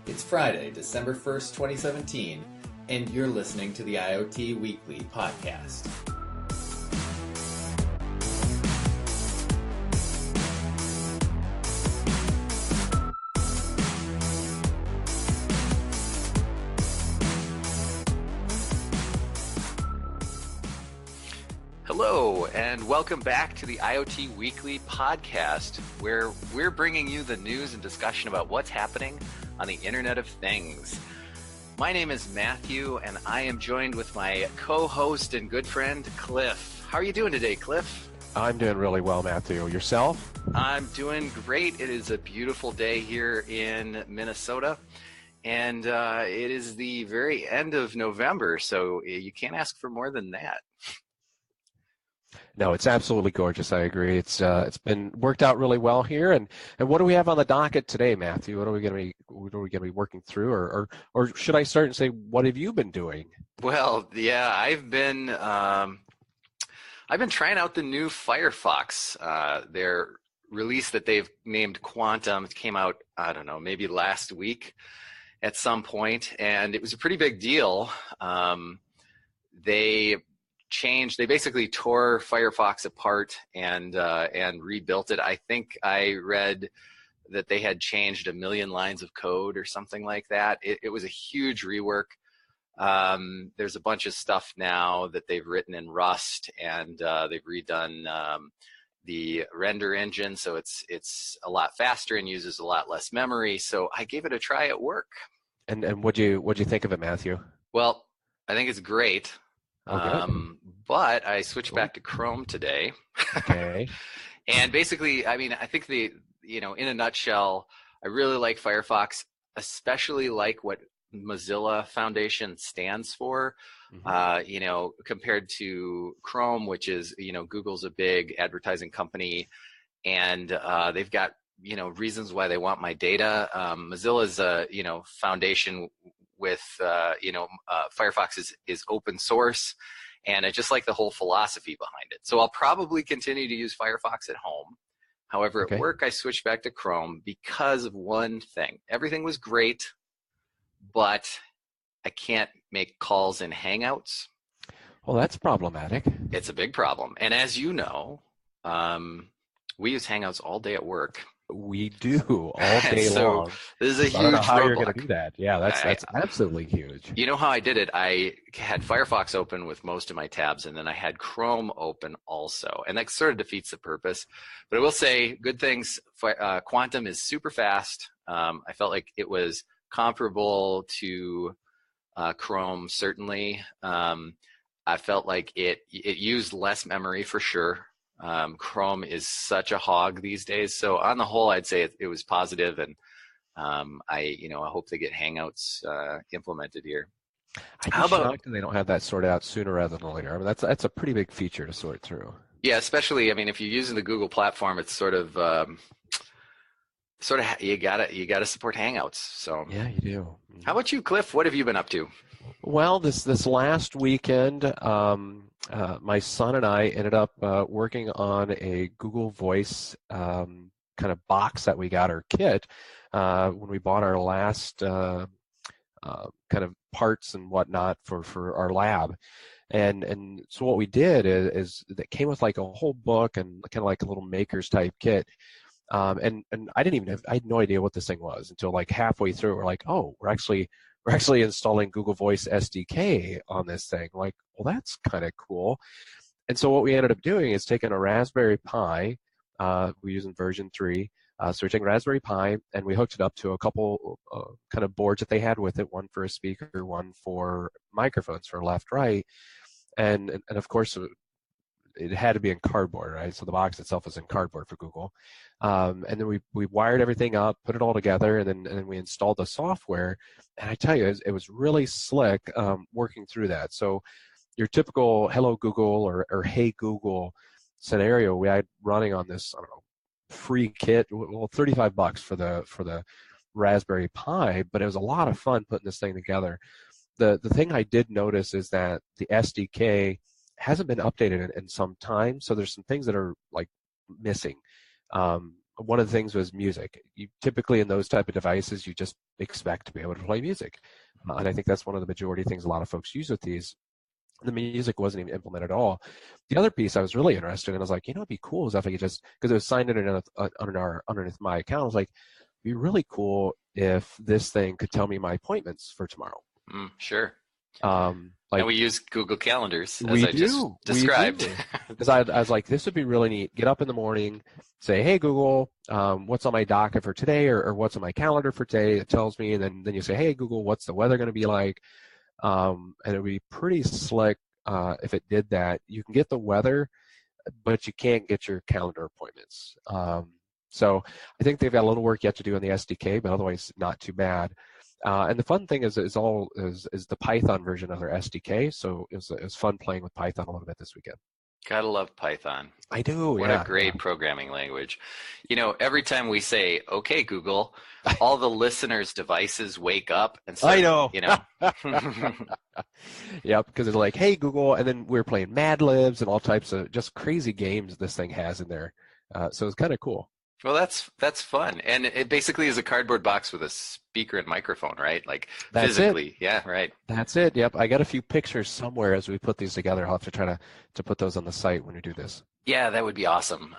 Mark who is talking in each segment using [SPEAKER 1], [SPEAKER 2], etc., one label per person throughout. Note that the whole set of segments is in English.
[SPEAKER 1] It's Friday, December 1st, 2017, and you're listening to the IoT Weekly podcast.
[SPEAKER 2] Hello, and welcome back to the IoT Weekly podcast, where we're bringing you the news and discussion about what's happening on the Internet of Things. My name is Matthew, and I am joined with my co-host and good friend, Cliff. How are you doing today, Cliff?
[SPEAKER 3] I'm doing really well, Matthew. Yourself?
[SPEAKER 2] I'm doing great. It is a beautiful day here in Minnesota, and it is the very end of November, so you can't ask for more than that.
[SPEAKER 3] No, it's absolutely gorgeous. I agree. It's been worked out really well here. And what do we have on the docket today, Matthew? What are we going to be working through, or should I start and say, what have you been doing?
[SPEAKER 2] Well, yeah, I've been trying out the new Firefox. Their release that they've named Quantum came out, I don't know, maybe last week at some point, and it was a pretty big deal. They basically tore Firefox apart and rebuilt it. I think I read that they had changed 1 million lines of code or something like that. It was a huge rework. There's a bunch of stuff now that they've written in Rust, and they've redone the render engine, so it's a lot faster and uses a lot less memory. So I gave it a try at work.
[SPEAKER 3] And what'd you think of it, Matthew?
[SPEAKER 2] Well, I think it's great. But I switched back to Chrome today.
[SPEAKER 3] Okay.
[SPEAKER 2] And basically, I mean, I think in a nutshell, I really like Firefox, especially like what Mozilla Foundation stands for, compared to Chrome, which is, Google's a big advertising company, and they've got, reasons why they want my data. Mozilla's a, foundation with, Firefox is open source, and I just like the whole philosophy behind it. So I'll probably continue to use Firefox at home. However,
[SPEAKER 3] Okay.
[SPEAKER 2] At work, I switched back to Chrome because of one thing. Everything was great, but I can't make calls in Hangouts.
[SPEAKER 3] Well, that's problematic.
[SPEAKER 2] It's a big problem. And as you know, we use Hangouts all day at work.
[SPEAKER 3] We do all day
[SPEAKER 2] so
[SPEAKER 3] long.
[SPEAKER 2] This is a huge
[SPEAKER 3] I don't know how you're
[SPEAKER 2] roadblock.
[SPEAKER 3] going to do that. Yeah, that's absolutely huge.
[SPEAKER 2] You know how I did it? I had Firefox open with most of my tabs, and then I had Chrome open also. And that sort of defeats the purpose. But I will say, good things. Quantum is super fast. I felt like it was comparable to Chrome, certainly. I felt like it used less memory for sure. Chrome is such a hog these days. So on the whole, I'd say it was positive, and I hope they get Hangouts implemented here.
[SPEAKER 3] I'm shocked they don't have that sorted out sooner rather than later. I mean, that's a pretty big feature to sort through.
[SPEAKER 2] Yeah, especially, if you're using the Google platform, it's sort of you gotta support Hangouts. So
[SPEAKER 3] Yeah, you do.
[SPEAKER 2] How about you, Cliff? What have you been up to?
[SPEAKER 3] Well, this last weekend, my son and I ended up working on a Google Voice kind of box that we got, our kit, when we bought our last kind of parts and whatnot for our lab. And so what we did is that came with like a whole book and kind of like a little maker's type kit. And I had no idea what this thing was until like halfway through. We're like, oh, we're actually installing Google Voice SDK on this thing. Like, well, that's kind of cool. And so what we ended up doing is taking a Raspberry Pi. We're using version 3. So we're taking Raspberry Pi, and we hooked it up to a couple kind of boards that they had with it, one for a speaker, one for microphones for left, right. And of course, it had to be in cardboard, right? So the box itself was in cardboard for Google. And then we wired everything up, put it all together, and then we installed the software. And I tell you, it was really slick working through that. So your typical Hello Google or Hey Google scenario we had running on this, I don't know, free kit, well, $35 for the Raspberry Pi, but it was a lot of fun putting this thing together. The thing I did notice is that the SDK hasn't been updated in some time, so there's some things that are like missing. one of the things was music. You typically in those type of devices, you just expect to be able to play music. And I think that's one of the majority things a lot of folks use with these. The music wasn't even implemented at all. The other piece I was really interested in, I was like, it'd be cool is if I could just, because it was signed in underneath my account, I was like, it'd be really cool if this thing could tell me my appointments for tomorrow.
[SPEAKER 2] Sure.
[SPEAKER 3] Like,
[SPEAKER 2] and we use Google Calendars, as I just described.
[SPEAKER 3] Because I was like, this would be really neat. Get up in the morning, say, hey, Google, what's on my docket for today, or what's on my calendar for today? It tells me, and then you say, hey, Google, what's the weather going to be like? And it would be pretty slick if it did that. You can get the weather, but you can't get your calendar appointments. So I think they've got a little work yet to do on the SDK, but otherwise not too bad. And the fun thing is the Python version of their SDK. So it was fun playing with Python a little bit this weekend.
[SPEAKER 2] Gotta love Python.
[SPEAKER 3] I do.
[SPEAKER 2] What a great programming language. Every time we say, okay, Google, all the listeners' devices wake up and start,
[SPEAKER 3] I know. Yep, because it's like, hey, Google, and then we're playing Mad Libs and all types of just crazy games this thing has in there. So it's kind of cool.
[SPEAKER 2] Well, that's fun. And it basically is a cardboard box with a speaker and microphone, right? Like
[SPEAKER 3] that's
[SPEAKER 2] physically.
[SPEAKER 3] It.
[SPEAKER 2] Yeah, right.
[SPEAKER 3] That's it. Yep. I got a few pictures somewhere as we put these together. I'll have to try to put those on the site when we do this.
[SPEAKER 2] Yeah, that would be awesome.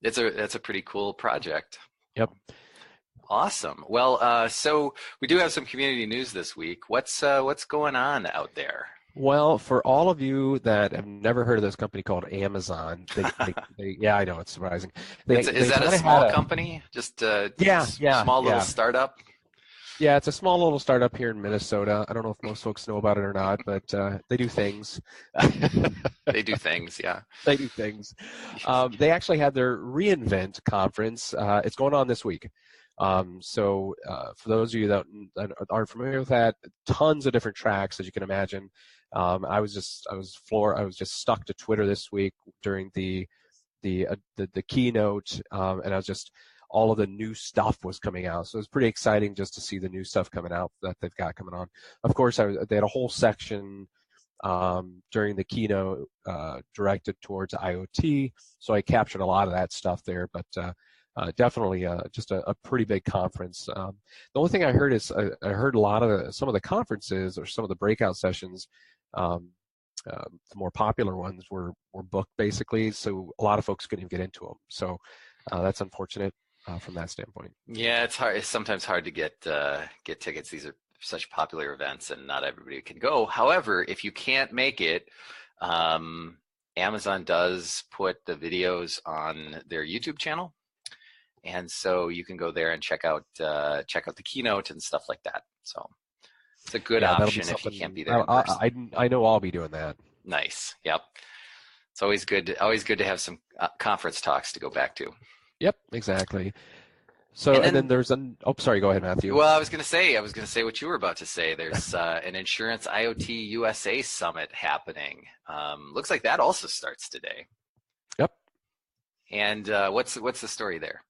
[SPEAKER 2] That's a pretty cool project.
[SPEAKER 3] Yep.
[SPEAKER 2] Awesome. Well, so we do have some community news this week. What's going on out there?
[SPEAKER 3] Well, for all of you that have never heard of this company called Amazon, yeah, I know it's surprising.
[SPEAKER 2] Is that a small company? Just small little startup?
[SPEAKER 3] Yeah, it's a small little startup here in Minnesota. I don't know if most folks know about it or not, but they do things.
[SPEAKER 2] They do things, yeah.
[SPEAKER 3] They do things. They actually had their reInvent conference. It's going on this week. So for those of you that aren't familiar with that, tons of different tracks, as you can imagine. I was just stuck to Twitter this week during the keynote, and I was just all of the new stuff was coming out. So it was pretty exciting just to see the new stuff coming out that they've got coming on. Of course, they had a whole section during the keynote directed towards IoT, so I captured a lot of that stuff there. But definitely just a pretty big conference. The only thing I heard is I heard a lot of some of the conferences or some of the breakout sessions. The more popular ones were booked basically, so a lot of folks couldn't even get into them. So that's unfortunate from that standpoint.
[SPEAKER 2] Yeah, it's hard. It's sometimes hard to get tickets. These are such popular events, and not everybody can go. However, if you can't make it, Amazon does put the videos on their YouTube channel, and so you can go there and check out the keynote and stuff like that. So it's a good option if you can't be there in person.
[SPEAKER 3] I know I'll be doing that.
[SPEAKER 2] Nice. Yep. It's always good to have some conference talks to go back to.
[SPEAKER 3] Yep, exactly. So and then there's sorry, go ahead, Matthew.
[SPEAKER 2] Well, I was going to say what you were about to say. There's an Insurance IoT USA Summit happening. Looks like that also starts today.
[SPEAKER 3] Yep.
[SPEAKER 2] And what's the story there?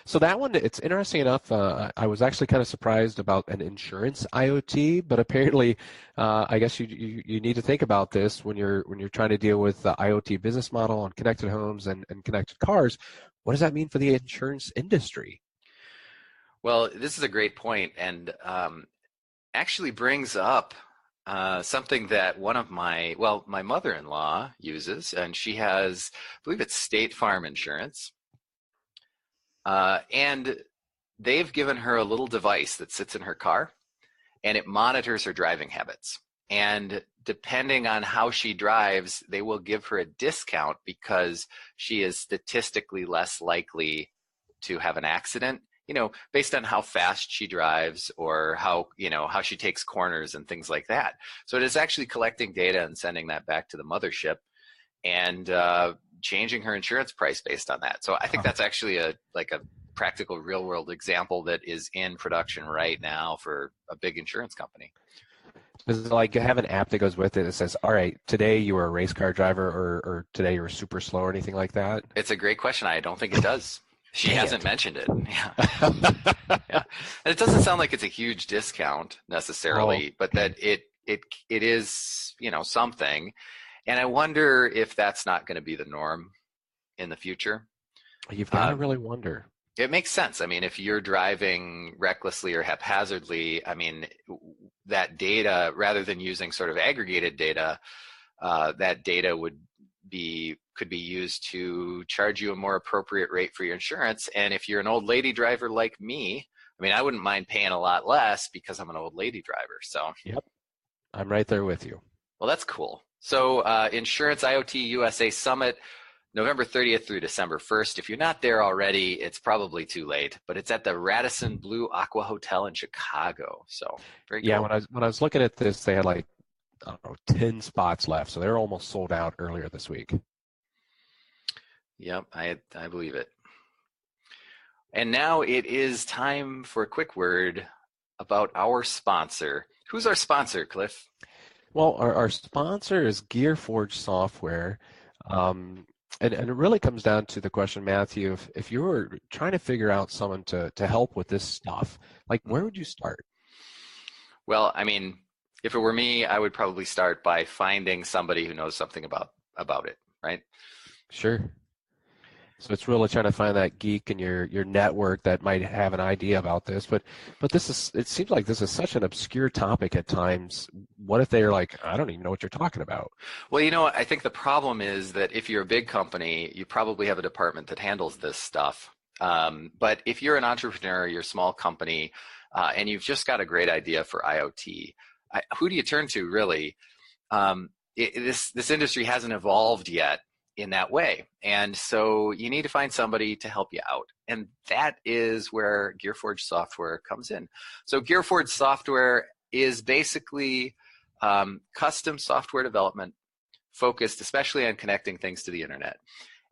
[SPEAKER 3] So that one, it's interesting enough. I was actually kind of surprised about an insurance IoT, but apparently, I guess you need to think about this when you're trying to deal with the IoT business model on connected homes and connected cars. What does that mean for the insurance industry?
[SPEAKER 2] Well, this is a great point, and actually brings up something that my mother-in-law uses, and she has, I believe it's State Farm insurance. And they've given her a little device that sits in her car, and it monitors her driving habits. And depending on how she drives, they will give her a discount because she is statistically less likely to have an accident, based on how fast she drives or how she takes corners and things like that. So it is actually collecting data and sending that back to the mothership and changing her insurance price based on that. So I think that's actually a practical real world example that is in production right now for a big insurance company.
[SPEAKER 3] Does it like have an app that goes with it that says, all right, today you were a race car driver or today you were super slow or anything like that?
[SPEAKER 2] It's a great question. I don't think it does. She hasn't mentioned it. Yeah. Yeah. And it doesn't sound like it's a huge discount necessarily, but that it is, something. And I wonder if that's not going to be the norm in the future.
[SPEAKER 3] You've got to really wonder.
[SPEAKER 2] It makes sense. I mean, if you're driving recklessly or haphazardly, I mean, that data, rather than using sort of aggregated data, that data could be used to charge you a more appropriate rate for your insurance. And if you're an old lady driver like me, I mean, I wouldn't mind paying a lot less because I'm an old lady driver. So,
[SPEAKER 3] Yep, I'm right there with you.
[SPEAKER 2] well, that's cool. So, Insurance IoT USA Summit, November 30th through December 1st. If you're not there already, it's probably too late, but it's at the Radisson Blue Aqua Hotel in Chicago. So, very cool.
[SPEAKER 3] Yeah, when I was looking at this, they had like, I don't know, 10 spots left, so they're almost sold out earlier this week.
[SPEAKER 2] Yep, I believe it. And now it is time for a quick word about our sponsor. Who's our sponsor, Cliff?
[SPEAKER 3] Well, our sponsor is GearForge Software. And it really comes down to the question, Matthew, if you were trying to figure out someone to help with this stuff, like where would you start?
[SPEAKER 2] Well, I mean, if it were me, I would probably start by finding somebody who knows something about it, right?
[SPEAKER 3] Sure. So it's really trying to find that geek in your network that might have an idea about this. But it seems like this is such an obscure topic at times. What if they're like, I don't even know what you're talking about?
[SPEAKER 2] Well, you know, I think the problem is that if you're a big company, you probably have a department that handles this stuff. But if you're an entrepreneur, you're a small company, and you've just got a great idea for IoT, who do you turn to, really? This industry hasn't evolved yet in that way. And so you need to find somebody to help you out. And that is where GearForge Software comes in. So GearForge Software is basically custom software development focused especially on connecting things to the internet.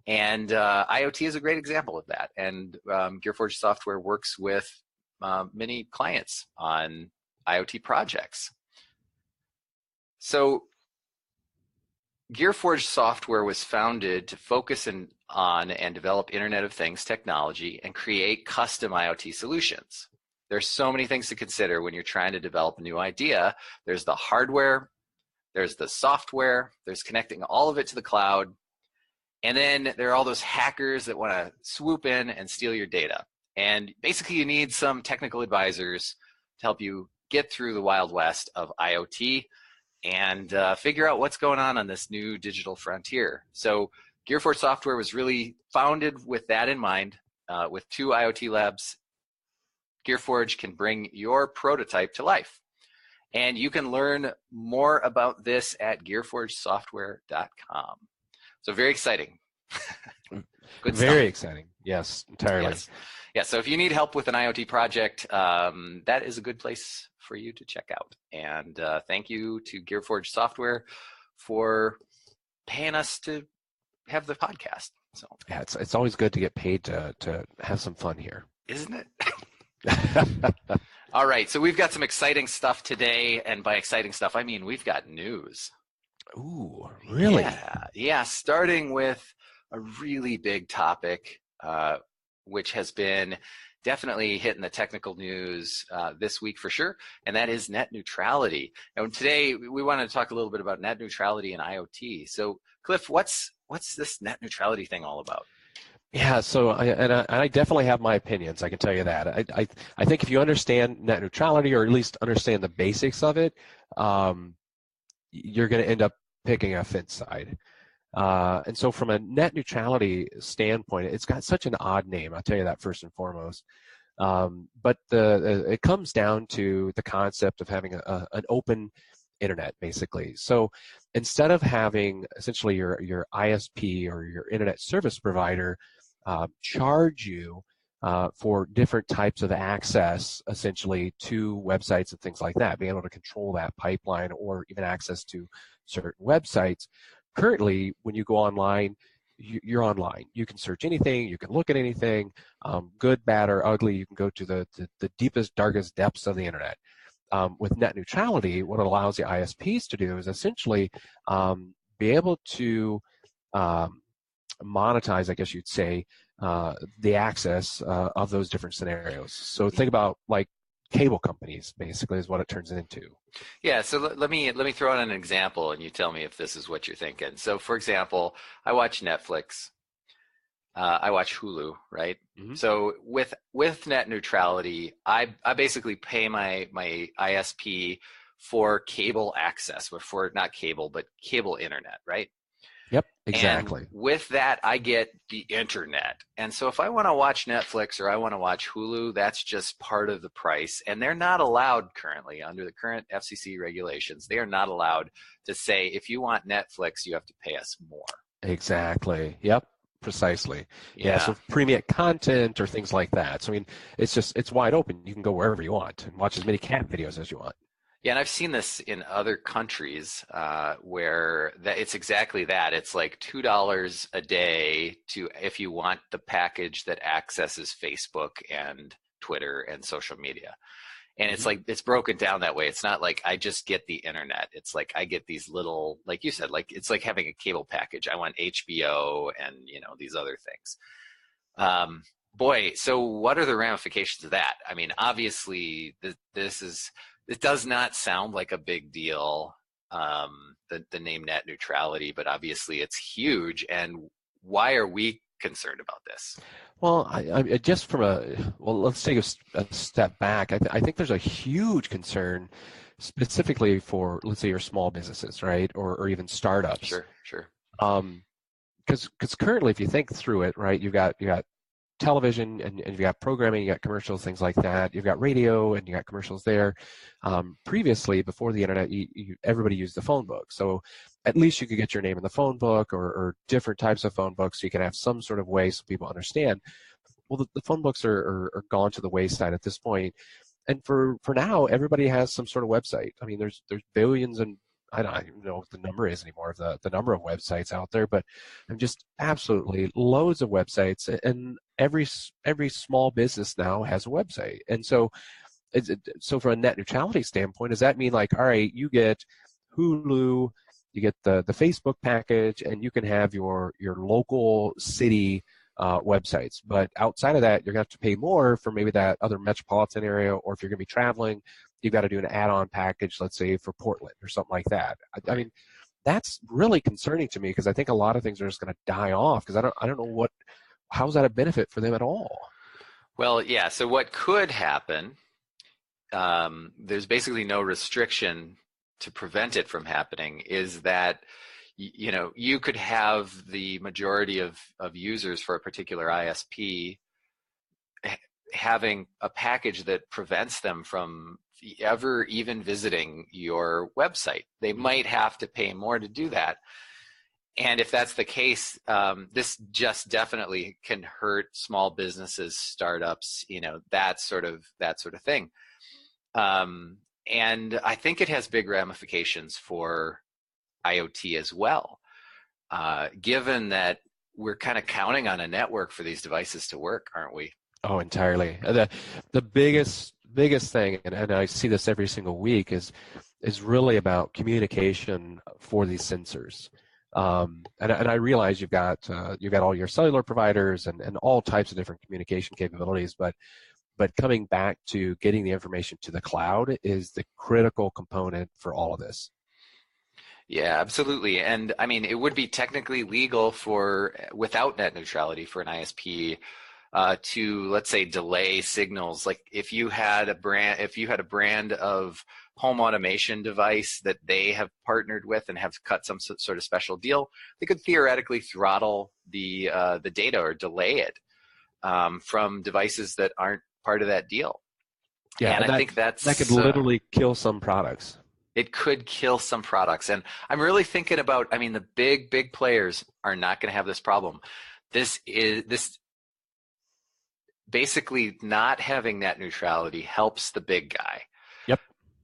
[SPEAKER 2] And IoT is a great example of that. And GearForge Software works with many clients on IoT projects. So GearForge Software was founded to focus on and develop Internet of Things technology and create custom IoT solutions. There's so many things to consider when you're trying to develop a new idea. There's the hardware, there's the software, there's connecting all of it to the cloud, and then there are all those hackers that want to swoop in and steal your data. And basically you need some technical advisors to help you get through the Wild West of IoT and figure out what's going on this new digital frontier. So GearForge Software was really founded with that in mind. With 2 IoT labs, GearForge can bring your prototype to life. And you can learn more about this at gearforgesoftware.com. So very exciting. Good stuff.
[SPEAKER 3] Very exciting. Yes, entirely.
[SPEAKER 2] Yes. Yeah, so if you need help with an IoT project, that is a good place for you to check out. And thank you to GearForge Software for paying us to have the podcast. So
[SPEAKER 3] yeah, it's always good to get paid to have some fun here,
[SPEAKER 2] isn't it? All right, so we've got some exciting stuff today, and by exciting stuff, I mean we've got news.
[SPEAKER 3] Ooh, really?
[SPEAKER 2] Yeah. Starting with a really big topic, which has been definitely hitting the technical news this week for sure, and that is net neutrality. And today we wanted to talk a little bit about net neutrality and IoT. So, Cliff, what's this net neutrality thing all about?
[SPEAKER 3] Yeah, so I definitely have my opinions. I can tell you that. I think if you understand net neutrality, or at least understand the basics of it, you're going to end up picking a fence side. And so from a net neutrality standpoint, it's got such an odd name. I'll tell you that first and foremost. But it comes down to the concept of having an open internet, basically. So instead of having essentially your ISP or your internet service provider charge you for different types of access, essentially, to websites and things like that, being able to control that pipeline or even access to certain websites. Currently, when you go online, you're online. You can search anything. You can look at anything, good, bad, or ugly. You can go to the deepest, darkest depths of the internet. With net neutrality, what it allows the ISPs to do is essentially be able to monetize, I guess you'd say, the access of those different scenarios. So think about like cable companies, basically, is what it turns into.
[SPEAKER 2] Yeah, so let me throw out an example, and you tell me if this is what you're thinking. So, for example, I watch Netflix. I watch Hulu, right?
[SPEAKER 3] Mm-hmm.
[SPEAKER 2] So with net neutrality, I basically pay my ISP for cable access, or for not cable, but cable internet, right?
[SPEAKER 3] Yep,
[SPEAKER 2] And
[SPEAKER 3] exactly.
[SPEAKER 2] with that, I get the internet. And so if I want to watch Netflix or I want to watch Hulu, that's just part of the price. And they're not allowed currently, under the current FCC regulations, they are not allowed to say, if you want Netflix, you have to pay us more.
[SPEAKER 3] Exactly. Yep. Precisely. Yeah.
[SPEAKER 2] Yeah.
[SPEAKER 3] So premium content or things like that. So I mean, it's wide open. You can go wherever you want and watch as many cat videos as you want.
[SPEAKER 2] Yeah, and I've seen this in other countries where it's exactly that. It's like $2 a day if you want the package that accesses Facebook and Twitter and social media. And it's like, it's broken down that way. It's not like I just get the internet. It's like I get these little, like you said, like it's like having a cable package. I want HBO and, these other things. Boy, so what are the ramifications of that? I mean, obviously, it does not sound like a big deal, the name net neutrality, but obviously it's huge. And why are we concerned about this?
[SPEAKER 3] Well, I just let's take a step back. I think there's a huge concern specifically for, let's say, your small businesses, right, or even startups.
[SPEAKER 2] Sure.
[SPEAKER 3] Because currently, if you think through it, right, you've got television and you've got programming, you got commercials, things like that. You've got radio and you got commercials there. Previously, before the internet, everybody used the phone book. So at least you could get your name in the phone book or different types of phone books so you can have some sort of way so people understand. Well, the phone books are gone to the wayside at this point. And for now, everybody has some sort of website. I mean, there's billions and I don't even know what the number is anymore of the number of websites out there, but I'm just absolutely loads of websites, and every small business now has a website. And so from a net neutrality standpoint, does that mean like, all right, you get Hulu, you get the Facebook package, and you can have your local city websites, but outside of that, you're going to have to pay more for maybe that other metropolitan area, or if you're going to be traveling, you've got to do an add-on package, let's say for Portland or something like that. I mean, that's really concerning to me because I think a lot of things are just going to die off because I don't know how's that a benefit for them at all?
[SPEAKER 2] Well, yeah. So what could happen? There's basically no restriction to prevent it from happening. Is that you could have the majority of users for a particular ISP having a package that prevents them from ever even visiting your website. They might have to pay more to do that. And if that's the case, this just definitely can hurt small businesses, startups, that sort of thing. And I think it has big ramifications for IoT as well, given that we're kind of counting on a network for these devices to work, aren't we?
[SPEAKER 3] Oh, entirely. The biggest thing, and I see this every single week, is really about communication for these sensors. And I realize you've got all your cellular providers and all types of different communication capabilities, but coming back to getting the information to the cloud is the critical component for all of this.
[SPEAKER 2] Yeah, absolutely. And I mean, it would be technically legal without net neutrality for an ISP to, let's say, delay signals. Like if you had a brand of home automation device that they have partnered with and have cut some sort of special deal, they could theoretically throttle the data or delay it from devices that aren't part of that deal.
[SPEAKER 3] Yeah,
[SPEAKER 2] and I think that
[SPEAKER 3] could literally kill some products.
[SPEAKER 2] It could kill some products. And I'm really thinking about, I mean, the big players are not going to have this problem. This basically not having net neutrality helps the big guy.
[SPEAKER 3] Yep.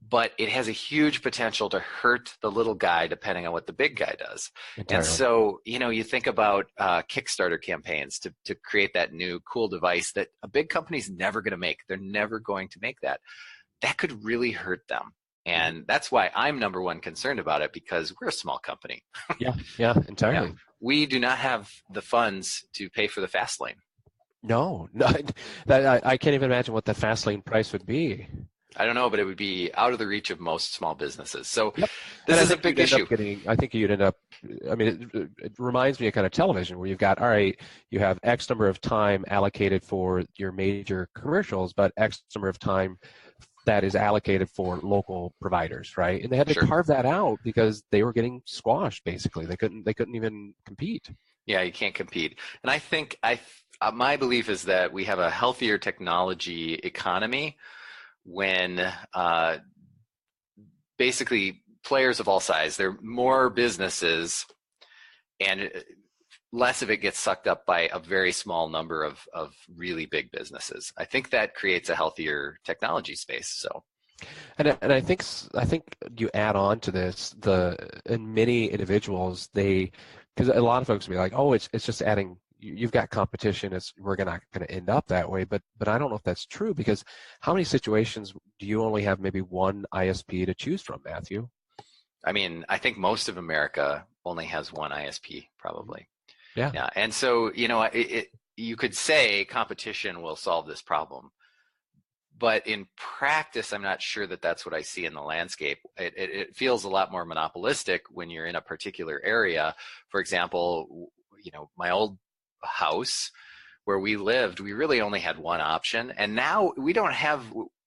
[SPEAKER 2] But it has a huge potential to hurt the little guy depending on what the big guy does.
[SPEAKER 3] Entirely.
[SPEAKER 2] And so, you think about Kickstarter campaigns to create that new cool device that a big company's never going to make. They're never going to make that. That could really hurt them. And that's why I'm number one concerned about it, because we're a small company.
[SPEAKER 3] Yeah, entirely.
[SPEAKER 2] Yeah, we do not have the funds to pay for the fast lane.
[SPEAKER 3] No, I can't even imagine what the fast lane price would be.
[SPEAKER 2] I don't know, but it would be out of the reach of most small businesses. So
[SPEAKER 3] Yep.
[SPEAKER 2] this
[SPEAKER 3] And
[SPEAKER 2] is a big issue.
[SPEAKER 3] I think you'd end up, I mean, it reminds me of kind of television where you've got, all right, you have X number of time allocated for your major commercials, but X number of time that is allocated for local providers, right? And they had to
[SPEAKER 2] Sure.
[SPEAKER 3] carve that out because they were getting squashed, basically. They couldn't even compete.
[SPEAKER 2] Yeah, you can't compete. And I think my belief is that we have a healthier technology economy when basically players of all size, there are more businesses and less of it gets sucked up by a very small number of really big businesses. I think that creates a healthier technology space. So,
[SPEAKER 3] and I think you add on to this in many individuals because a lot of folks will be like, oh, it's just adding. You've got competition. We're not going to end up that way, but I don't know if that's true because how many situations do you only have maybe one ISP to choose from, Matthew?
[SPEAKER 2] I mean, I think most of America only has one ISP, probably.
[SPEAKER 3] Yeah.
[SPEAKER 2] And so, you could say competition will solve this problem, but in practice, I'm not sure that that's what I see in the landscape. It feels a lot more monopolistic when you're in a particular area. For example, my old house where we lived, we really only had one option, and now we don't have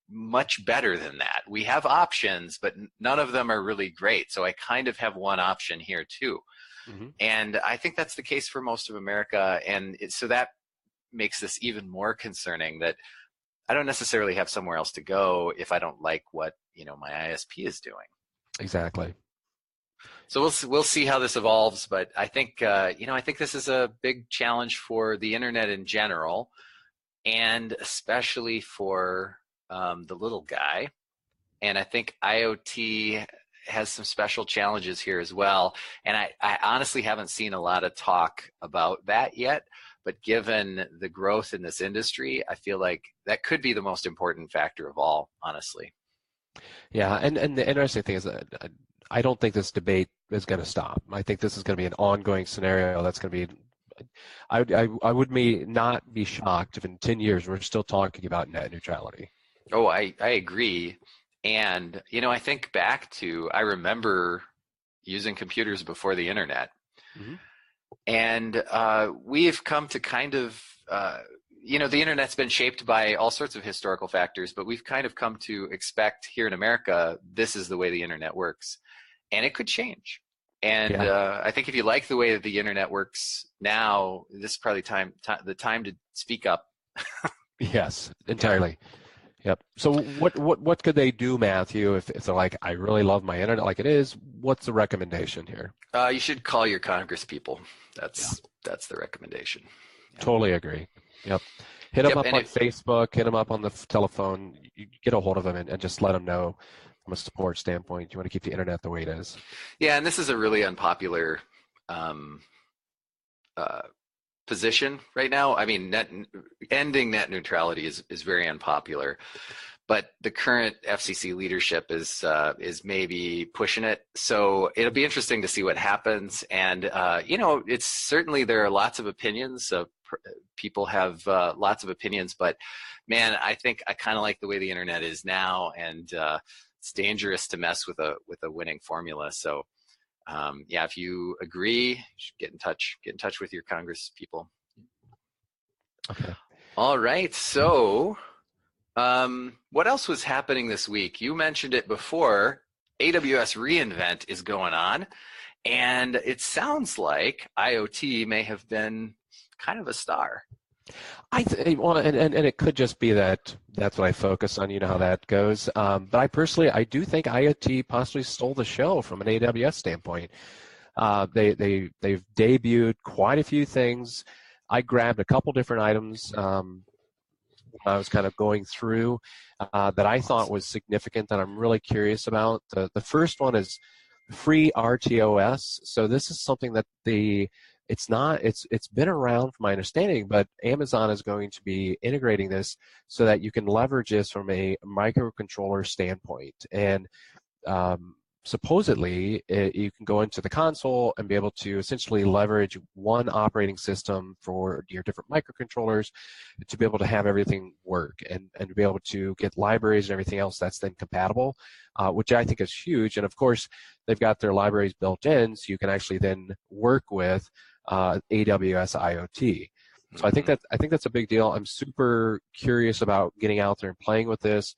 [SPEAKER 2] much better than that. We have options, but none of them are really great. So I kind of have one option here too. Mm-hmm. And I think that's the case for most of America. And so that makes this even more concerning that I don't necessarily have somewhere else to go if I don't like what, my ISP is doing.
[SPEAKER 3] Exactly.
[SPEAKER 2] So we'll see how this evolves, but I think, I think this is a big challenge for the internet in general, and especially for the little guy. And I think IoT has some special challenges here as well. And I honestly haven't seen a lot of talk about that yet, but given the growth in this industry, I feel like that could be the most important factor of all, honestly.
[SPEAKER 3] Yeah, and the interesting thing is that I don't think this debate is going to stop. I think this is going to be an ongoing scenario that's going to be I would not be shocked if in 10 years we're still talking about net neutrality.
[SPEAKER 2] Oh, I agree. And, I think back to, I remember using computers before the internet. Mm-hmm. And we've come to kind of, the internet's been shaped by all sorts of historical factors, but we've kind of come to expect here in America, this is the way the internet works. And it could change. And I think if you like the way that the internet works now, this is probably the time to speak up.
[SPEAKER 3] Yes, entirely. Yep. So what could they do, Matthew, if they're like, I really love my internet like it is? What's the recommendation here?
[SPEAKER 2] You should call your Congress people. That's the recommendation.
[SPEAKER 3] Yeah. Totally agree. Yep. Hit them up on Facebook. Hit them up on the telephone. You get a hold of them and just let them know from a support standpoint you want to keep the internet the way it is.
[SPEAKER 2] Yeah, and this is a really unpopular position right now. I mean, ending net neutrality is very unpopular, but the current FCC leadership is maybe pushing it. So it'll be interesting to see what happens. And it's certainly there are lots of opinions. People have lots of opinions, but man, I think I kind of like the way the internet is now, and it's dangerous to mess with a winning formula. So. If you agree, you should get in touch with your Congress people.
[SPEAKER 3] Okay.
[SPEAKER 2] All right. So, what else was happening this week? You mentioned it before. AWS reInvent is going on, and it sounds like IoT may have been kind of a star.
[SPEAKER 3] And it could just be that's what I focus on. You know how that goes. But I do think IoT possibly stole the show from an AWS standpoint. They've debuted quite a few things. I grabbed a couple different items when I was kind of going through that I thought was significant that I'm really curious about. The first one is free RTOS. So this is something that it's been around from my understanding, but Amazon is going to be integrating this so that you can leverage this from a microcontroller standpoint. And supposedly you can go into the console and be able to essentially leverage one operating system for your different microcontrollers to be able to have everything work and to be able to get libraries and everything else that's then compatible, which I think is huge. And of course, they've got their libraries built in, so you can actually then work with AWS IoT. So I think that's a big deal. I'm super curious about getting out there and playing with this,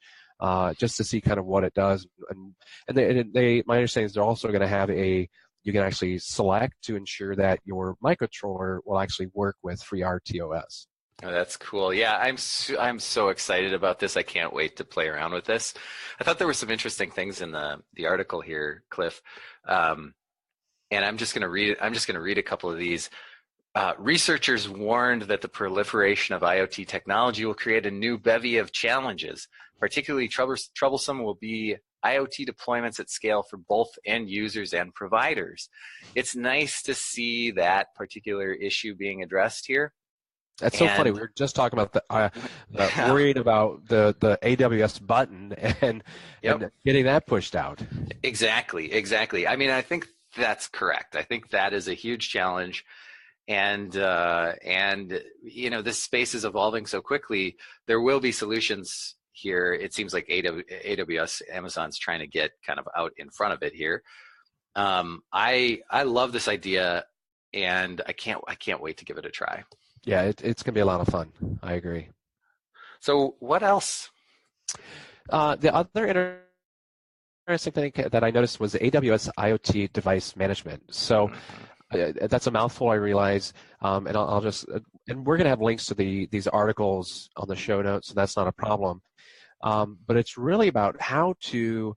[SPEAKER 3] just to see kind of what it does. And my understanding is they're also going to have you can actually select to ensure that your microcontroller will actually work with FreeRTOS.
[SPEAKER 2] Oh, that's cool. Yeah, I'm so excited about this. I can't wait to play around with this. I thought there were some interesting things in the article here, Cliff. And I'm just going to read a couple of these. Researchers warned that the proliferation of IoT technology will create a new bevy of challenges. Particularly troublesome will be IoT deployments at scale for both end users and providers. It's nice to see that particular issue being addressed here.
[SPEAKER 3] That's so funny. We were just talking about worried about the AWS button and getting that pushed out.
[SPEAKER 2] Exactly. I mean, I think that's correct. I think that is a huge challenge. And this space is evolving so quickly. There will be solutions here. It seems like AWS, Amazon's trying to get kind of out in front of it here. I love this idea, and I can't wait to give it a try.
[SPEAKER 3] Yeah, it's going to be a lot of fun. I agree.
[SPEAKER 2] So what else?
[SPEAKER 3] The other interesting thing that I noticed was AWS IoT device management. So that's a mouthful, I realize, and I'll just and we're going to have links to these articles on the show notes, so that's not a problem. But it's really about how do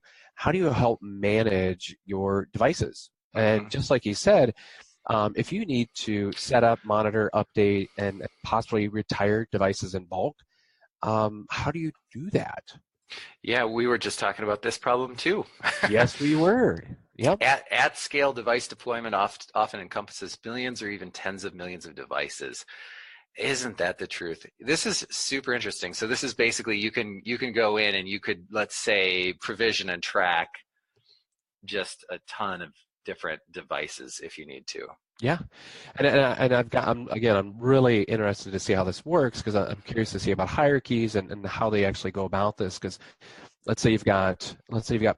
[SPEAKER 3] you help manage your devices? And just like you said, if you need to set up, monitor, update, and possibly retire devices in bulk, how do you do that?
[SPEAKER 2] Yeah, we were just talking about this problem too.
[SPEAKER 3] Yes, we were. Yep.
[SPEAKER 2] At scale device deployment often encompasses billions or even tens of millions of devices. Isn't that the truth? This is super interesting. So this is basically you can go in and you could, let's say, provision and track just a ton of different devices if you need to.
[SPEAKER 3] Yeah, and I'm really interested to see how this works, because I'm curious to see about hierarchies and how they actually go about this. Because let's say you've got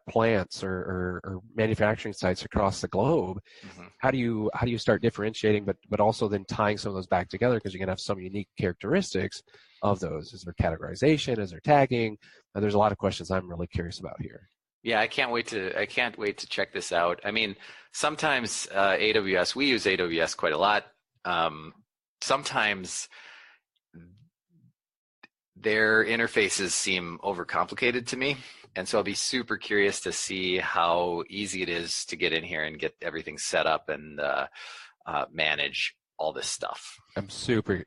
[SPEAKER 3] plants or manufacturing sites across the globe. How do you start differentiating, but also then tying some of those back together, because you're gonna have some unique characteristics of those? Is there categorization? Is there tagging? There's a lot of questions I'm really curious about here.
[SPEAKER 2] Yeah, I can't wait to check this out. I mean, sometimes AWS, we use AWS quite a lot. Sometimes their interfaces seem overcomplicated to me, and so I'll be super curious to see how easy it is to get in here and get everything set up and manage all this stuff.
[SPEAKER 3] I'm super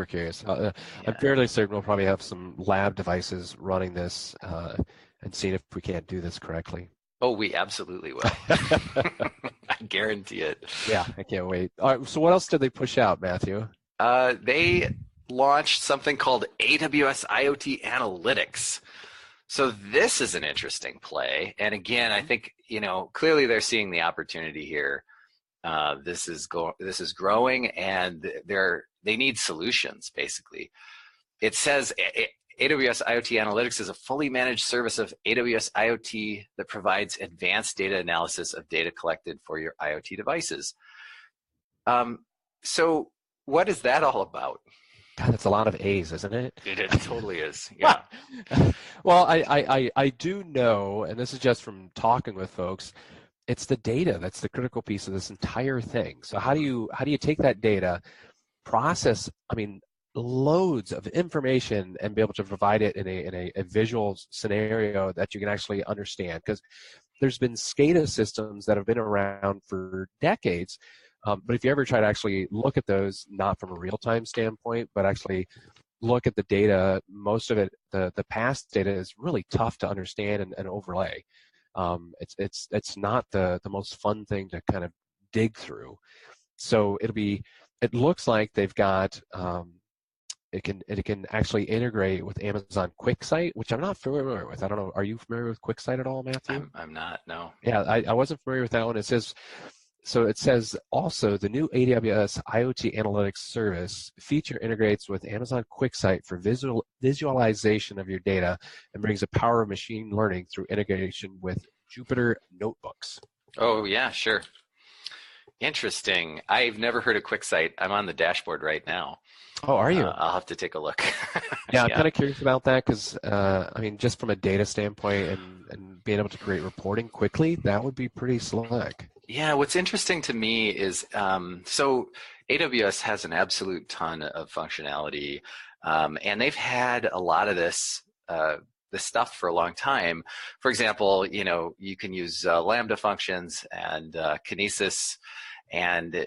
[SPEAKER 3] curious. I'm fairly certain we'll probably have some lab devices running this and seeing if we can't do this correctly.
[SPEAKER 2] Oh, we absolutely will. I guarantee it.
[SPEAKER 3] Yeah, I can't wait. All right, so what else did they push out, Matthew?
[SPEAKER 2] They launched something called AWS IoT Analytics. So this is an interesting play. And again, I think, clearly they're seeing the opportunity here. This is growing, and they need solutions, basically. It says AWS IoT Analytics is a fully managed service of AWS IoT that provides advanced data analysis of data collected for your IoT devices. So what is that all about?
[SPEAKER 3] God, that's a lot of A's, isn't it?
[SPEAKER 2] It totally is. Yeah.
[SPEAKER 3] Well, I do know, and this is just from talking with folks, it's the data that's the critical piece of this entire thing. So how do you take that data, process, loads of information, and be able to provide it in a visual scenario that you can actually understand? Because there's been SCADA systems that have been around for decades, but if you ever try to actually look at those, not from a real-time standpoint, but actually look at the data, most of it, the past data, is really tough to understand and overlay. It's not the most fun thing to kind of dig through. So it looks like they've got it can actually integrate with Amazon QuickSight, which I'm not familiar with. I don't know. Are you familiar with QuickSight at all, Matthew?
[SPEAKER 2] I'm not. No.
[SPEAKER 3] Yeah, I wasn't familiar with that one. It says also the new AWS IoT Analytics service feature integrates with Amazon QuickSight for visualization of your data and brings the power of machine learning through integration with Jupyter Notebooks.
[SPEAKER 2] Oh yeah, sure. Interesting. I've never heard of QuickSight. I'm on the dashboard right now.
[SPEAKER 3] Oh, are you?
[SPEAKER 2] I'll have to take a look.
[SPEAKER 3] Yeah, I'm kind of curious about that because, I mean, just from a data standpoint and being able to create reporting quickly, that would be pretty slick.
[SPEAKER 2] Yeah, what's interesting to me is, so AWS has an absolute ton of functionality, and they've had a lot of this stuff for a long time. For example, you can use Lambda functions and Kinesis and,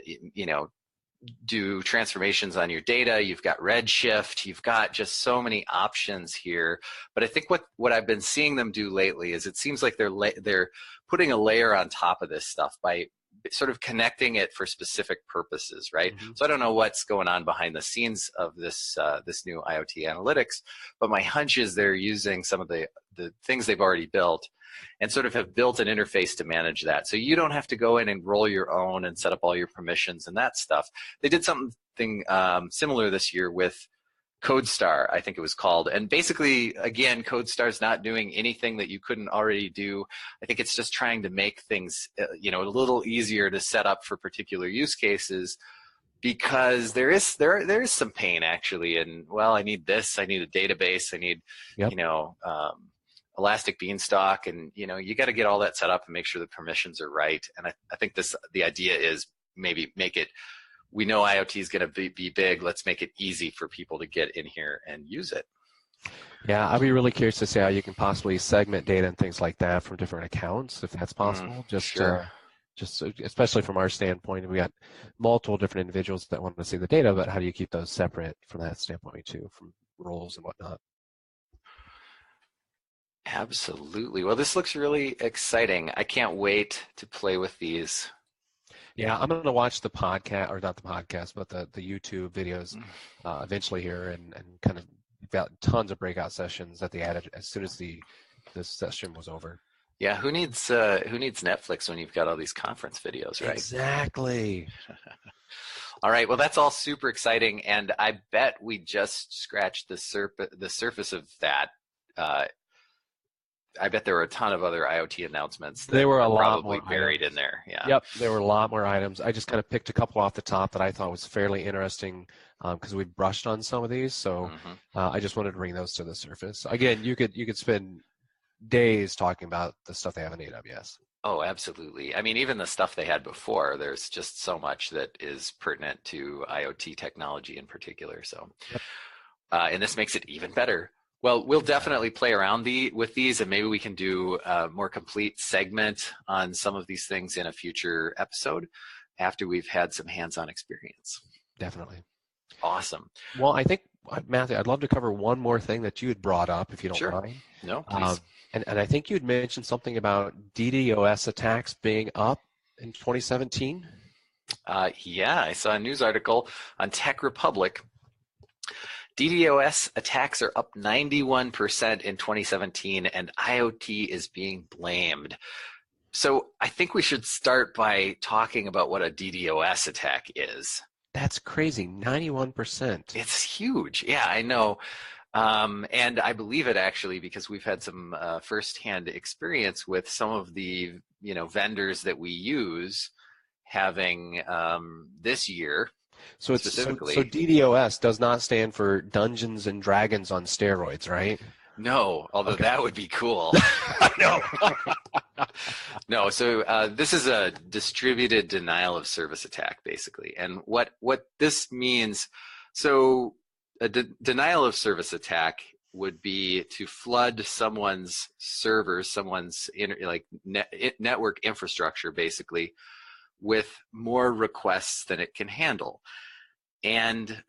[SPEAKER 2] do transformations on your data. You've got Redshift. You've got just so many options here. But I think what I've been seeing them do lately is it seems like they're putting a layer on top of this stuff by sort of connecting it for specific purposes, right? Mm-hmm. So I don't know what's going on behind the scenes of this new IoT analytics, but my hunch is they're using some of the things they've already built and sort of have built an interface to manage that. So you don't have to go in and roll your own and set up all your permissions and that stuff. They did something similar this year with CodeStar, I think it was called. And basically, again, CodeStar's not doing anything that you couldn't already do. I think it's just trying to make things, a little easier to set up for particular use cases, because there is some pain actually. And well, I need this, I need a database, I need, Elastic Beanstalk, and you got to get all that set up and make sure the permissions are right. And I think the idea is maybe make it. We know IoT is going to be big. Let's make it easy for people to get in here and use it.
[SPEAKER 3] Yeah, I'd be really curious to see how you can possibly segment data and things like that from different accounts, if that's possible.
[SPEAKER 2] Sure.
[SPEAKER 3] Just especially from our standpoint, we got multiple different individuals that want to see the data, but how do you keep those separate from that standpoint too, from roles and whatnot?
[SPEAKER 2] Absolutely. Well, this looks really exciting. I can't wait to play with these.
[SPEAKER 3] Yeah, I'm going to watch the podcast, or not the podcast, but the YouTube videos eventually here, and kind of got tons of breakout sessions that they added as soon as this session was over.
[SPEAKER 2] Yeah, who needs Netflix when you've got all these conference videos, right?
[SPEAKER 3] Exactly.
[SPEAKER 2] All right, well, that's all super exciting, and I bet we just scratched the surface of that. I bet there were a ton of other IoT announcements that
[SPEAKER 3] were
[SPEAKER 2] probably buried in there. Yeah.
[SPEAKER 3] Yep, there were a lot more items. I just kind of picked a couple off the top that I thought was fairly interesting because we brushed on some of these. So I just wanted to bring those to the surface. Again, you could spend days talking about the stuff they have in AWS.
[SPEAKER 2] Oh, absolutely. I mean, even the stuff they had before, there's just so much that is pertinent to IoT technology in particular. So, and this makes it even better. Well, we'll definitely play around with these, and maybe we can do a more complete segment on some of these things in a future episode after we've had some hands-on experience.
[SPEAKER 3] Definitely.
[SPEAKER 2] Awesome.
[SPEAKER 3] Well, I think, Matthew, I'd love to cover one more thing that you had brought up, if you don't mind.
[SPEAKER 2] No, please.
[SPEAKER 3] And I think you had mentioned something about DDoS attacks being up in 2017.
[SPEAKER 2] Yeah, I saw a news article on Tech Republic. DDoS attacks are up 91% in 2017, and IoT is being blamed. So I think we should start by talking about what a DDoS attack is.
[SPEAKER 3] That's crazy, 91%.
[SPEAKER 2] It's huge. Yeah, I know. And I believe it actually because we've had some firsthand experience with some of the vendors that we use having this year.
[SPEAKER 3] So it's so DDoS does not stand for Dungeons and Dragons on steroids, right?
[SPEAKER 2] No, although that would be cool.
[SPEAKER 3] No.
[SPEAKER 2] No, so this is a distributed denial of service attack, basically. And what this means, so a denial of service attack would be to flood someone's servers, someone's network infrastructure, basically, with more requests than it can handle. And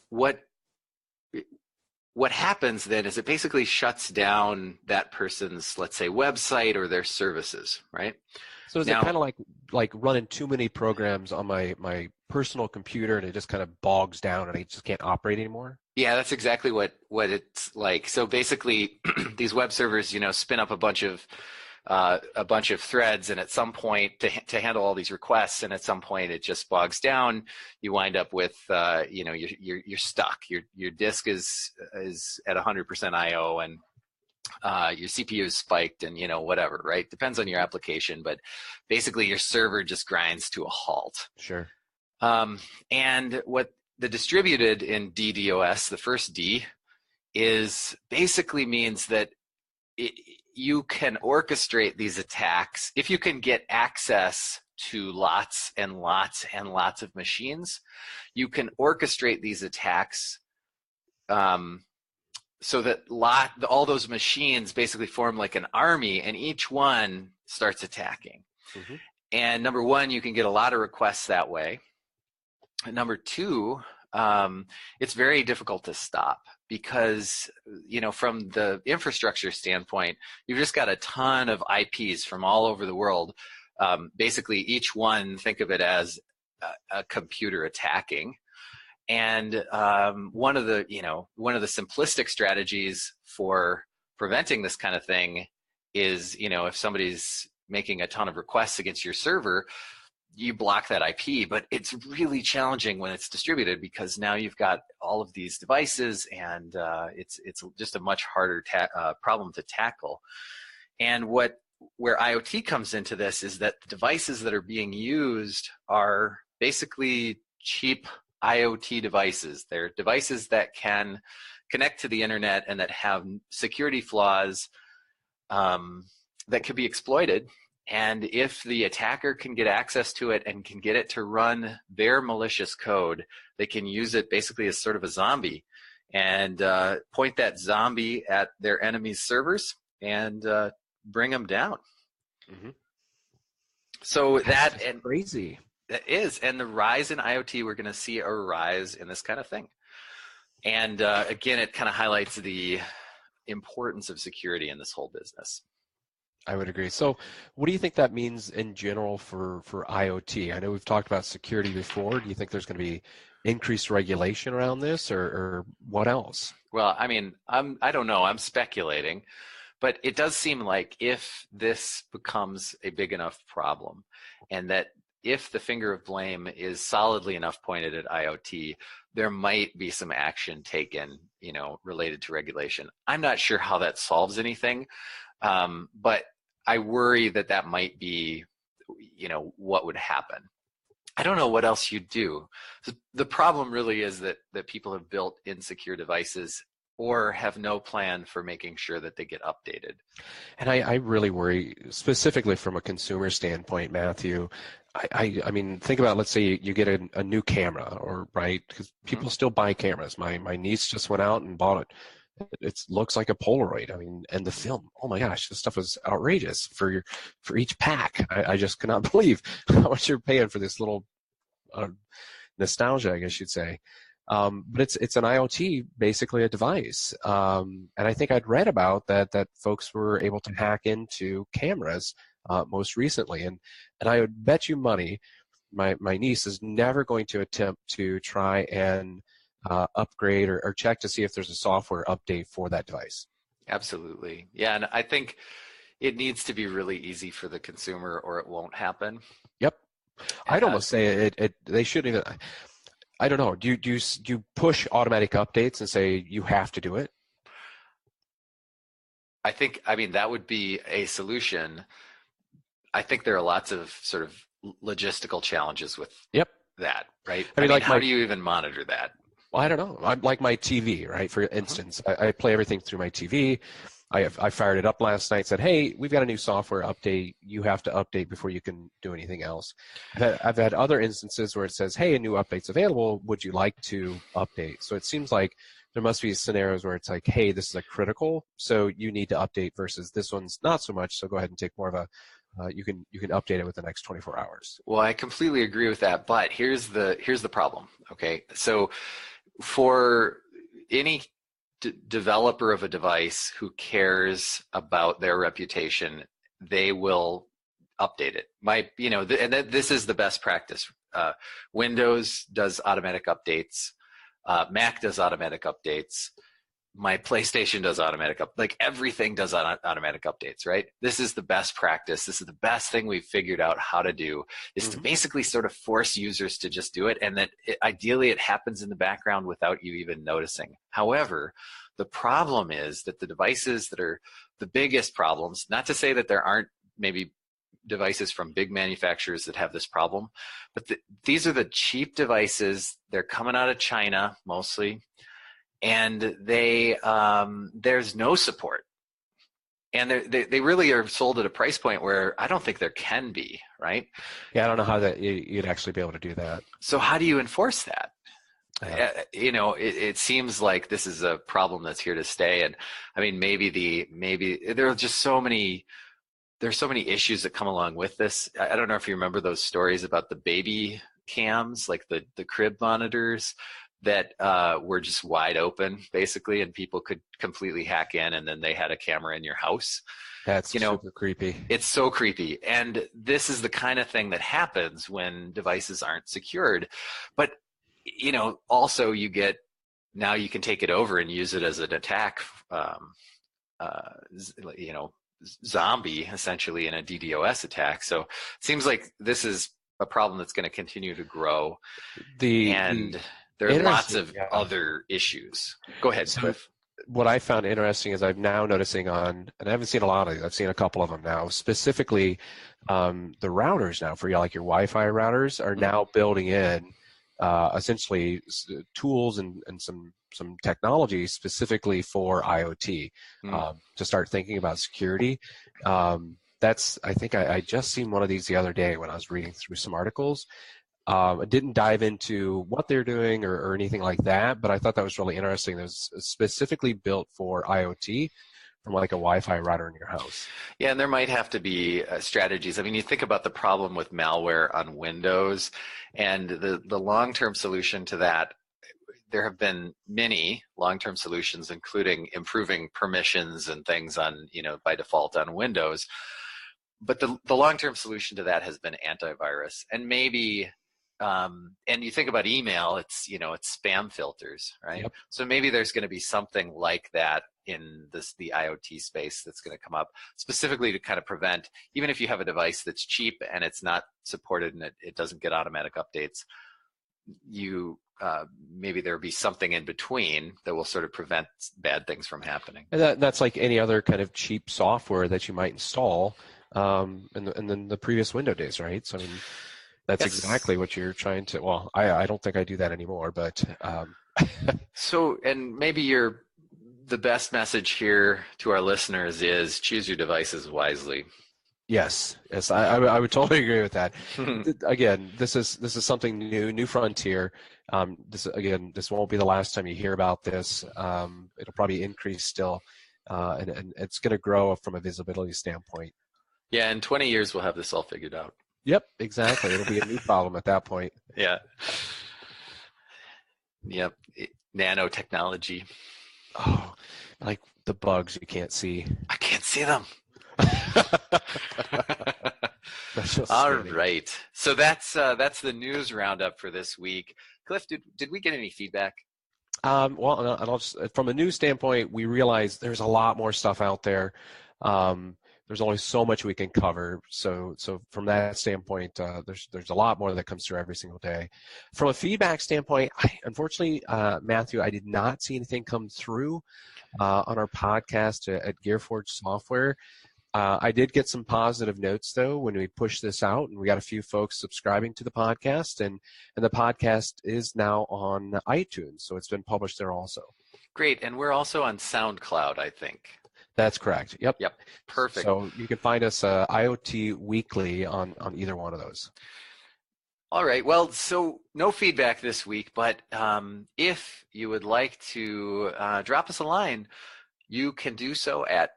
[SPEAKER 2] what happens then is it basically shuts down that person's, let's say, website or their services, right?
[SPEAKER 3] So is it kind of like running too many programs on my personal computer and it just kind of bogs down and I just can't operate anymore?
[SPEAKER 2] Yeah, that's exactly what it's like. So basically, these web servers, spin up a bunch of threads, and at some point to handle all these requests, and at some point it just bogs down. You wind up with you're stuck. Your disk is at 100% I/O, and your CPU is spiked, and whatever, right? Depends on your application, but basically your server just grinds to a halt.
[SPEAKER 3] Sure.
[SPEAKER 2] And what the distributed in DDoS, the first D, is basically means that you can orchestrate these attacks if you can get access to lots and lots and lots of machines. You can orchestrate these attacks so that all those machines basically form like an army, and each one starts attacking. Mm-hmm. And number one, you can get a lot of requests that way. And number two, it's very difficult to stop because, from the infrastructure standpoint, you've just got a ton of IPs from all over the world. Basically, each one, think of it as a computer attacking. And one of the simplistic strategies for preventing this kind of thing is, if somebody's making a ton of requests against your server, you block that IP. But it's really challenging when it's distributed because now you've got all of these devices, and it's just a much harder problem to tackle. And where IoT comes into this is that the devices that are being used are basically cheap IoT devices. They're devices that can connect to the internet and that have security flaws that could be exploited. And if the attacker can get access to it and can get it to run their malicious code, they can use it basically as sort of a zombie and point that zombie at their enemy's servers and bring them down. Mm-hmm. So that's
[SPEAKER 3] crazy.
[SPEAKER 2] That is, and the rise in IoT, we're going to see a rise in this kind of thing. And again, it kind of highlights the importance of security in this whole business.
[SPEAKER 3] I would agree. So what do you think that means in general for IoT? I know we've talked about security before. Do you think there's going to be increased regulation around this, or what else?
[SPEAKER 2] Well, I mean, I don't know. I'm speculating. But it does seem like if this becomes a big enough problem, and that if the finger of blame is solidly enough pointed at IoT, there might be some action taken, related to regulation. I'm not sure how that solves anything, but I worry that might be, what would happen. I don't know what else you'd do. The problem really is that people have built insecure devices or have no plan for making sure that they get updated.
[SPEAKER 3] And I really worry, specifically from a consumer standpoint, Matthew. I mean, think about, let's say you get a new camera, right? Because people mm-hmm. still buy cameras. My niece just went out and bought it. It looks like a Polaroid. I mean, and the film, oh my gosh, this stuff is outrageous for each pack. I just cannot believe how much you're paying for this little nostalgia, I guess you'd say. But it's an IoT, basically a device. And I think I'd read about that folks were able to hack into cameras most recently. And I would bet you money my niece is never going to attempt to try and upgrade or check to see if there's a software update for that device.
[SPEAKER 2] Absolutely. Yeah, and I think it needs to be really easy for the consumer or it won't happen.
[SPEAKER 3] Yep. I'd almost say they shouldn't even... I don't know. Do you push automatic updates and say you have to do it?
[SPEAKER 2] I mean, that would be a solution. I think there are lots of sort of logistical challenges with that, right? I mean, how do you even monitor that?
[SPEAKER 3] Well, I don't know. I'm like my TV, right? For instance, I play everything through my TV. I fired it up last night and said, hey, we've got a new software update. You have to update before you can do anything else. I've had other instances where it says, hey, a new update's available. Would you like to update? So it seems like there must be scenarios where it's like, hey, this is a critical, so you need to update versus this one's not so much. So go ahead and take more of a, you can update it within the next 24 hours.
[SPEAKER 2] Well, I completely agree with that. But here's the problem. Okay. So for any developer of a device who cares about their reputation, they will update it. This is the best practice. Windows does automatic updates. Mac does automatic updates. My PlayStation does like everything does automatic updates, right? This is the best practice. This is the best thing we've figured out how to do, is to basically sort of force users to just do it. And that ideally it happens in the background without you even noticing. However, the problem is that the devices that are the biggest problems, not to say that there aren't maybe devices from big manufacturers that have this problem, but these are the cheap devices. They're coming out of China mostly. And there's no support, and they really are sold at a price point where I don't think there can be, right?
[SPEAKER 3] Yeah, I don't know how that you'd actually be able to do that.
[SPEAKER 2] So how do you enforce that?
[SPEAKER 3] Yeah.
[SPEAKER 2] It seems like this is a problem that's here to stay, and I mean maybe there are just so many. There's so many issues that come along with this. I don't know if you remember those stories about the baby cams, like the crib monitors that were just wide open basically, and people could completely hack in, and then they had a camera in your house.
[SPEAKER 3] That's super creepy.
[SPEAKER 2] It's so creepy. And this is the kind of thing that happens when devices aren't secured. But, also now you can take it over and use it as an attack, zombie essentially in a DDoS attack. So it seems like this is a problem that's going to continue to grow. There are lots of other issues. Go ahead, Cliff.
[SPEAKER 3] What I found interesting is I'm now noticing and I haven't seen a lot of these, I've seen a couple of them now, specifically the routers now for your Wi-Fi routers are now building in essentially tools and some technology specifically for IoT to start thinking about security. I think I just seen one of these the other day when I was reading through some articles. I didn't dive into what they're doing or anything like that, but I thought that was really interesting. It was specifically built for IoT from like a Wi-Fi router in your house.
[SPEAKER 2] Yeah, and there might have to be strategies. I mean, you think about the problem with malware on Windows, and the long-term solution to that. There have been many long-term solutions, including improving permissions and things on, by default on Windows. But the long-term solution to that has been antivirus, and maybe. And you think about email, it's spam filters, right? Yep. So maybe there's going to be something like that in the IoT space that's going to come up specifically to kind of prevent, even if you have a device that's cheap and it's not supported and it doesn't get automatic updates, maybe there'll be something in between that will sort of prevent bad things from happening.
[SPEAKER 3] And that's like any other kind of cheap software that you might install in the previous Windows days, right? So I mean, that's exactly what you're trying to. Well, I don't think I do that anymore, but.
[SPEAKER 2] So, and maybe the best message here to our listeners is choose your devices wisely.
[SPEAKER 3] Yes, I would totally agree with that. Again, this is something new frontier. This won't be the last time you hear about this. It'll probably increase still, and it's going to grow from a visibility standpoint.
[SPEAKER 2] Yeah, in 20 years we'll have this all figured out.
[SPEAKER 3] Yep, exactly. It'll be a new problem at that point.
[SPEAKER 2] Yeah. Yep. Nanotechnology.
[SPEAKER 3] Oh, like the bugs you can't see.
[SPEAKER 2] I can't see them.
[SPEAKER 3] All
[SPEAKER 2] All right. So that's the news roundup for this week. Cliff, did we get any feedback?
[SPEAKER 3] Well, and I'll just, from a news standpoint, we realize there's a lot more stuff out there. There's only so much we can cover. So from that standpoint, there's a lot more that comes through every single day. From a feedback standpoint, unfortunately, Matthew, I did not see anything come through on our podcast at GearForge Software. I did get some positive notes, though, when we pushed this out, and we got a few folks subscribing to the podcast, and the podcast is now on iTunes, so it's been published there also.
[SPEAKER 2] Great, and we're also on SoundCloud, I think.
[SPEAKER 3] That's correct. Yep.
[SPEAKER 2] Perfect.
[SPEAKER 3] So you can find us IoT Weekly on either one of those.
[SPEAKER 2] All right. Well, so no feedback this week, but if you would like to drop us a line, you can do so at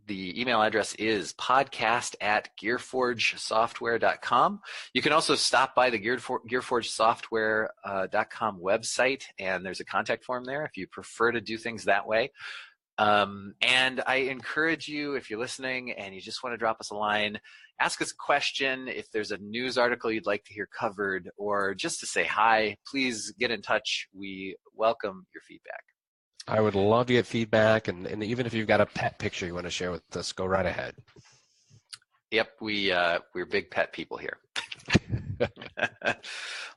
[SPEAKER 2] the email address is podcast@gearforgesoftware.com. You can also stop by the gearforgesoftware.com website, and there's a contact form there if you prefer to do things that way. And I encourage you, if you're listening and you just want to drop us a line, ask us a question. If there's a news article you'd like to hear covered, or just to say hi, please get in touch. We welcome your feedback.
[SPEAKER 3] I would love to get feedback, and even if you've got a pet picture you want to share with us, go right ahead.
[SPEAKER 2] Yep, we're big pet people here.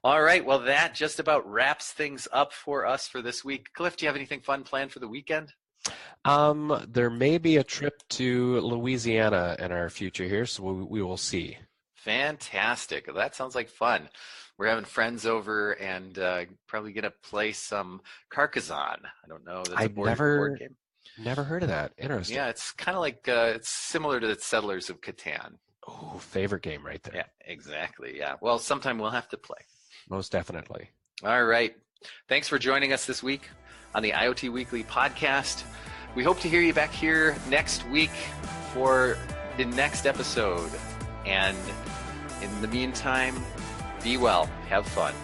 [SPEAKER 2] All right, well, that just about wraps things up for us for this week. Cliff, do you have anything fun planned for the weekend?
[SPEAKER 3] There may be a trip to Louisiana in our future here, so we will see.
[SPEAKER 2] Fantastic. That sounds like fun. We're having friends over and probably going to play some Carcassonne. I don't know. That's a board game.
[SPEAKER 3] Never heard of that. Interesting.
[SPEAKER 2] Yeah, it's kind of like, it's similar to the Settlers of Catan.
[SPEAKER 3] Oh, favorite game right there.
[SPEAKER 2] Yeah, exactly. Yeah. Well, sometime we'll have to play.
[SPEAKER 3] Most definitely.
[SPEAKER 2] All right. Thanks for joining us this week on the IoT Weekly podcast. We hope to hear you back here next week for the next episode. And in the meantime, be well, have fun.